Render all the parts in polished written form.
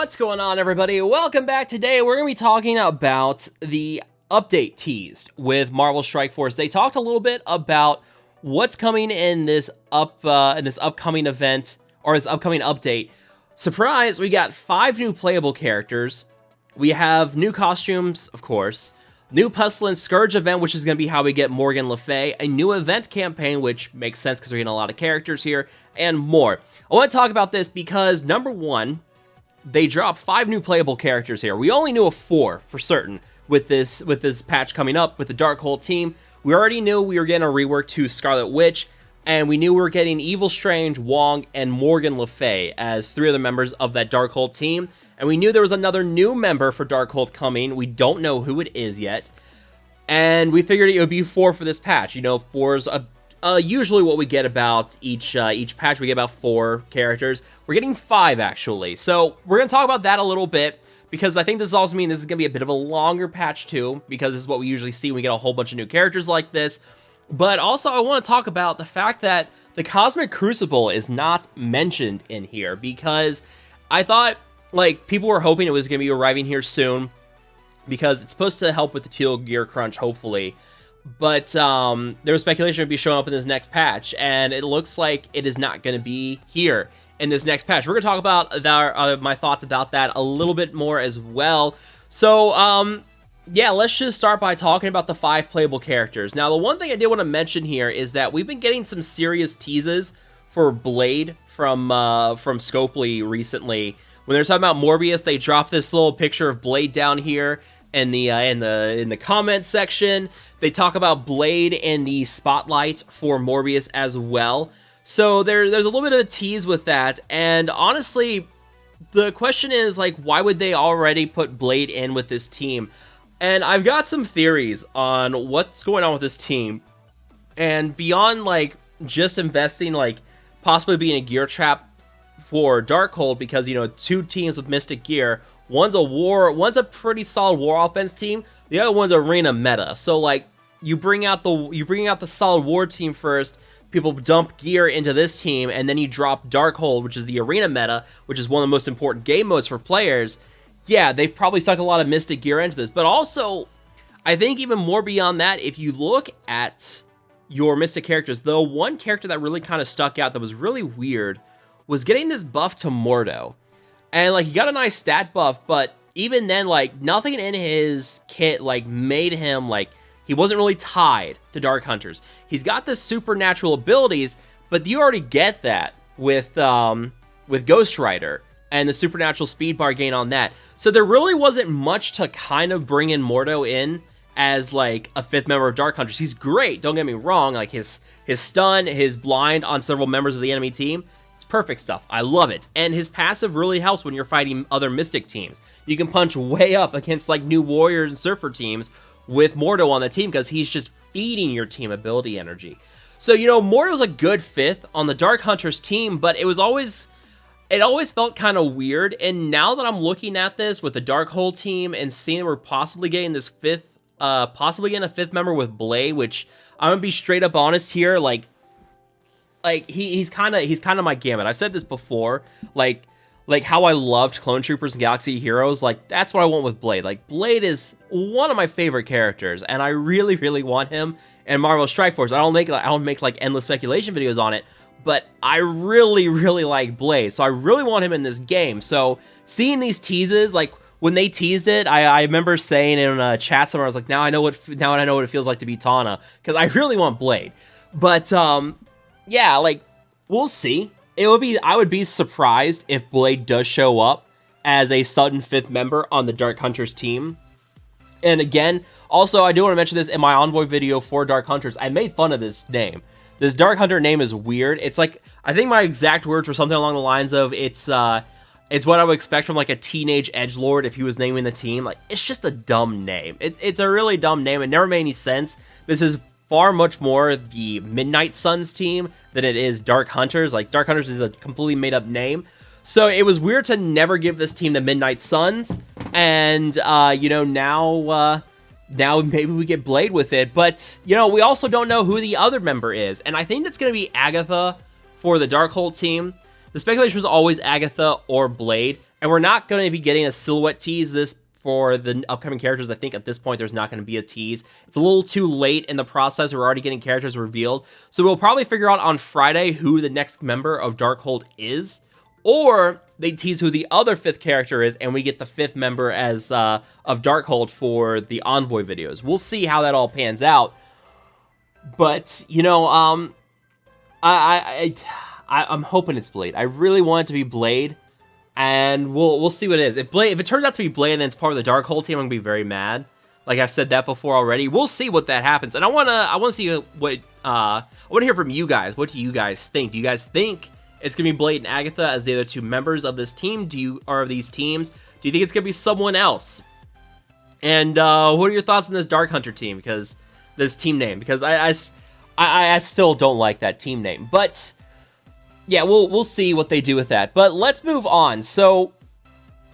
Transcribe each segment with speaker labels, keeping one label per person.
Speaker 1: What's going on, everybody? Welcome back. Today we're going to be talking about the update teased with Marvel Strike Force. They talked a little bit about what's coming in this upcoming event, or this upcoming update. Surprise, we got 5 new playable characters. We have new costumes, of course. New Pestilence Scourge event, which is going to be how we get Morgan Le Fay. A new event campaign, which makes sense because we're getting a lot of characters here, and more. I want to talk about this because, number one, they dropped 5 new playable characters here. We only knew of 4 for certain with this patch coming up with the Darkhold team. We already knew we were getting a rework to Scarlet Witch, and we knew we were getting Evil Strange, Wong, and Morgan Le Fay as 3 of the members of that Darkhold team. And we knew there was another new member for Darkhold coming. We don't know who it is yet. And we figured it would be 4 for this patch. You know, 4 is usually what we get about each patch. We get about 4 characters. We're getting 5, actually. So we're going to talk about that a little bit, because I think this also means this is going to be a bit of a longer patch, too, because this is what we usually see when we get a whole bunch of new characters like this. But also, I want to talk about the fact that the Cosmic Crucible is not mentioned in here, because I thought, like, people were hoping it was going to be arriving here soon, because it's supposed to help with the teal gear crunch, hopefully. But there was speculation it would be showing up in this next patch, and it looks like it is not going to be here in this next patch. We're going to talk about my thoughts about that a little bit more as well. So, yeah, let's just start by talking about the 5 playable characters. Now, the one thing I did want to mention here is that we've been getting some serious teases for Blade from Scopely recently. When they're talking about Morbius, they dropped this little picture of Blade down here in the comment section. They talk about Blade in the spotlight for Morbius as well. So there's a little bit of a tease with that. And honestly, the question is, like, why would they already put Blade in with this team? And I've got some theories on what's going on with this team. And beyond, like, just investing, like, possibly being a gear trap for Darkhold, because, you know, 2 teams with Mystic Gear. One's a pretty solid war offense team. The other one's arena meta. So, like, you bring out the solid war team first. People dump gear into this team, and then you drop Darkhold, which is the arena meta, which is one of the most important game modes for players. Yeah, they've probably stuck a lot of Mystic Gear into this. But also, I think even more beyond that, if you look at your Mystic characters, the one character that really kind of stuck out that was really weird was getting this buff to Mordo. And, like, he got a nice stat buff, but even then, like, nothing in his kit, like, made him, like, he wasn't really tied to Dark Hunters. He's got the supernatural abilities, but you already get that with Ghost Rider and the supernatural speed bar gain on that. So there really wasn't much to kind of bring in Mordo in as, like, a 5th member of Dark Hunters. He's great, don't get me wrong. Like, his stun, his blind on several members of the enemy team, it's perfect stuff. I love it. And his passive really helps when you're fighting other Mystic teams. You can punch way up against, like, new Warriors and Surfer teams with Mordo on the team, because he's just feeding your team ability energy. So, you know, Mordo's a good 5th on the Dark Hunters team, but it always felt kind of weird. And now that I'm looking at this with the Darkhold team and seeing that we're possibly getting this 5th, possibly getting a 5th member with Blade, which I'm gonna be straight up honest here, like he's kind of my gamut. I've said this before, like how I loved Clone Troopers and Galaxy Heroes, like, that's what I want with Blade. Like, Blade is one of my favorite characters, and I really, really want him in Marvel Strike Force. I don't make like endless speculation videos on it, but I really, really like Blade, so I really want him in this game. So seeing these teases, like, when they teased it, I remember saying in a chat somewhere, I was like, now I know what it feels like to be Tana, because I really want Blade. But yeah, like, we'll see. I would be surprised if Blade does show up as a sudden 5th member on the Dark Hunters team. And again, also, I do want to mention this in my Envoy video for Dark Hunters. I made fun of this name. This Dark Hunter name is weird. It's like, I think my exact words were something along the lines of, it's what I would expect from, like, a teenage edgelord if he was naming the team. Like, it's just a dumb name. It's a really dumb name. It never made any sense. This is far much more the Midnight Suns team than it is Dark Hunters. Like, Dark Hunters is a completely made-up name. So it was weird to never give this team the Midnight Suns. And, you know, now maybe we get Blade with it. But, you know, we also don't know who the other member is. And I think that's going to be Agatha for the Darkhold team. The speculation was always Agatha or Blade. And we're not going to be getting a silhouette tease this for the upcoming characters. I think at this point, there's not going to be a tease. It's a little too late in the process. We're already getting characters revealed. So we'll probably figure out on Friday who the next member of Darkhold is. Or they tease who the other 5th character is, and we get the 5th member as of Darkhold for the Envoy videos. We'll see how that all pans out. But, you know, I'm hoping it's Blade. I really want it to be Blade. And we'll see what it is. If it turns out to be Blade and then it's part of the Darkhold team, I'm gonna be very mad. Like I've said that before already. We'll see what that happens. And I wanna see what I wanna hear from you guys. What do you guys think? Do you guys think it's gonna be Blade and Agatha as the other 2 members of this team? Or of these teams? Do you think it's gonna be someone else? And what are your thoughts on this Dark Hunter team? Because this team name. Because I still don't like that team name. But yeah, we'll see what they do with that. But let's move on. So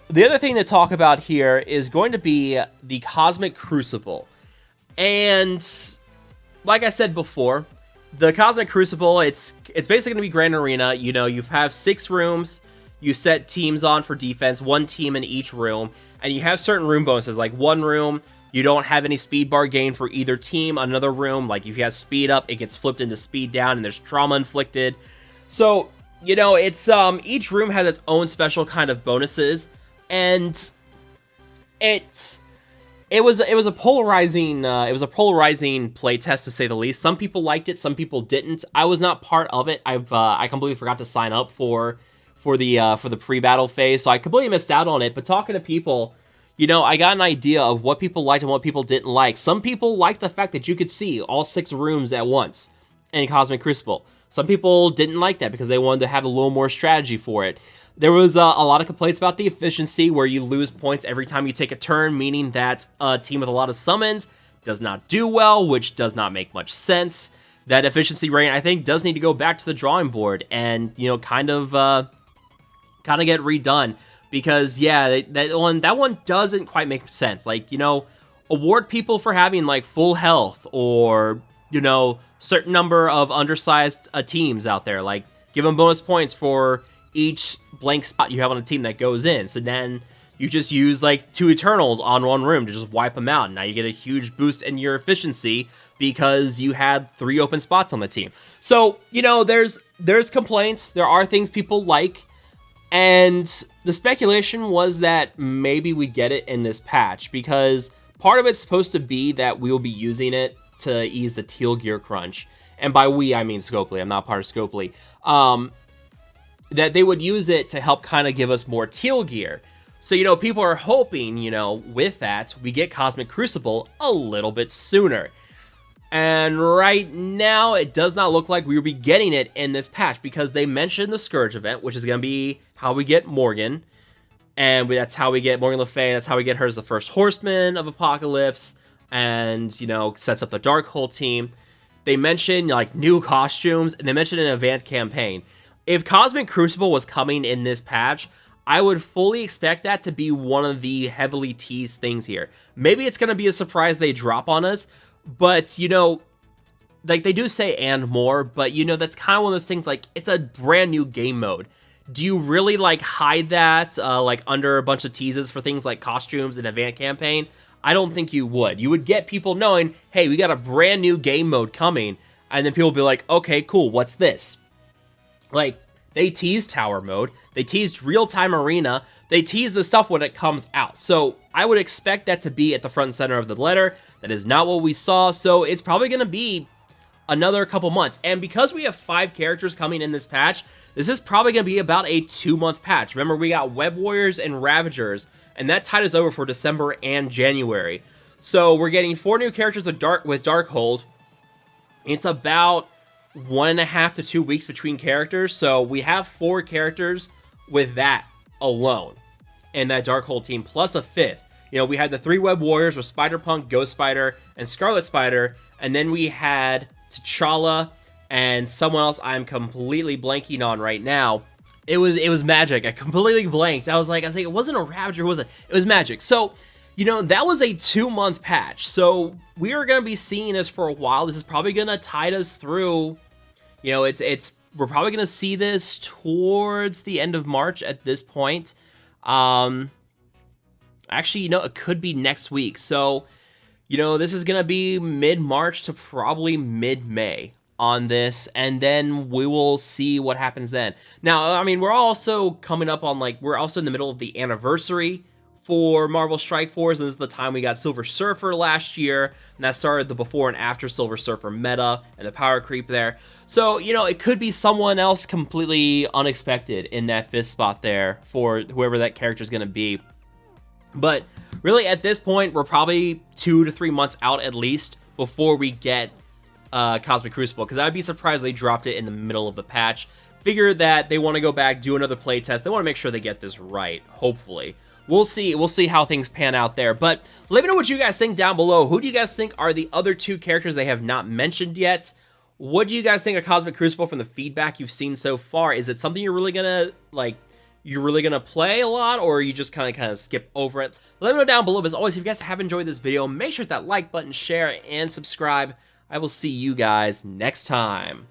Speaker 1: the other thing to talk about here is going to be the Cosmic Crucible. And like I said before, the Cosmic Crucible, it's basically going to be Grand Arena. You know, you have 6 rooms. You set teams on for defense, 1 team in each room. And you have certain room bonuses, like 1 room, you don't have any speed bar gain for either team. Another room, like if you have speed up, it gets flipped into speed down and there's trauma inflicted. So, you know, it's each room has its own special kind of bonuses, and it was a polarizing playtest, to say the least. Some people liked it, some people didn't. I was not part of it. I completely forgot to sign up for the pre-battle phase, so I completely missed out on it. But talking to people, you know, I got an idea of what people liked and what people didn't like. Some people liked the fact that you could see all 6 rooms at once in Cosmic Crucible. Some people didn't like that because they wanted to have a little more strategy for it. There was a lot of complaints about the efficiency, where you lose points every time you take a turn, meaning that a team with a lot of summons does not do well, which does not make much sense. That efficiency rate, I think, does need to go back to the drawing board and, you know, kind of get redone. Because, yeah, that one doesn't quite make sense. Like, you know, award people for having, like, full health, or, you know, certain number of undersized teams out there. Like, give them bonus points for each blank spot you have on a team that goes in. So then you just use, like, 2 Eternals on 1 room to just wipe them out. And now you get a huge boost in your efficiency because you had 3 open spots on the team. So, you know, there's complaints. There are things people like. And the speculation was that maybe we get it in this patch, because part of it's supposed to be that we will be using it to ease the teal gear crunch. And by we, I mean Scopely. I'm not part of Scopely. That they would use it to help kind of give us more teal gear. So, you know, people are hoping, you know, with that, we get Cosmic Crucible a little bit sooner. And right now, it does not look like we will be getting it in this patch, because they mentioned the Scourge event, which is going to be how we get Morgan. And that's how we get Morgan Le Fay, and that's how we get her as the first Horseman of Apocalypse, and, you know, sets up the Darkhold team. They mentioned, like, new costumes, and they mentioned an event campaign. If Cosmic Crucible was coming in this patch, I would fully expect that to be one of the heavily teased things here. Maybe it's going to be a surprise they drop on us, but, you know, like, they do say and more, but, you know, that's kind of one of those things, like, it's a brand new game mode. Do you really, like, hide that, like, under a bunch of teases for things like costumes and event campaign? I don't think you would. You would get people knowing, hey, we got a brand new game mode coming, and then people will be like, okay, cool, what's this? Like, they teased Tower Mode, they teased Real-Time Arena, they tease the stuff when it comes out. So I would expect that to be at the front and center of the letter. That is not what we saw, so it's probably going to be another couple months. And because we have 5 characters coming in this patch, this is probably going to be about a 2-month patch. Remember, we got Web Warriors and Ravagers, and that tide is over for December and January. So we're getting 4 new characters with Darkhold. It's about 1.5 to 2 weeks between characters, so we have 4 characters with that alone in that Darkhold team, plus a 5th. You know, we had the 3 Web Warriors with Spider-Punk, Ghost Spider, and Scarlet Spider, and then we had T'Challa and someone else I'm completely blanking on right now. It was Magic. I completely blanked. I was like, it wasn't a Ravager, was it? It was Magic. So, you know, that was a 2-month patch. So we are going to be seeing this for a while. This is probably going to tide us through. You know, we're probably going to see this towards the end of March at this point. Actually, it could be next week. So, this is going to be mid-March to probably mid-May on this, and then we will see what happens then. Now, I mean, we're also coming up on, we're also in the middle of the anniversary for Marvel Strike Force. This is the time we got Silver Surfer last year, and that started the before and after Silver Surfer meta and the power creep there. So, it could be someone else completely unexpected in that 5th spot there for whoever that character is going to be. But really, at this point, we're probably 2 to 3 months out at least before we get Cosmic Crucible, because I'd be surprised if they dropped it in the middle of the patch. Figure that they want to go back, do another playtest. They want to make sure they get this right, hopefully. We'll see. We'll see how things pan out there. But let me know what you guys think down below. Who do you guys think are the other 2 characters they have not mentioned yet? What do you guys think of Cosmic Crucible from the feedback you've seen so far? Is it something you're really gonna play a lot, or are you just kind of skip over it? Let me know down below. As always, if you guys have enjoyed this video, make sure to hit that like button, share, and subscribe. I will see you guys next time.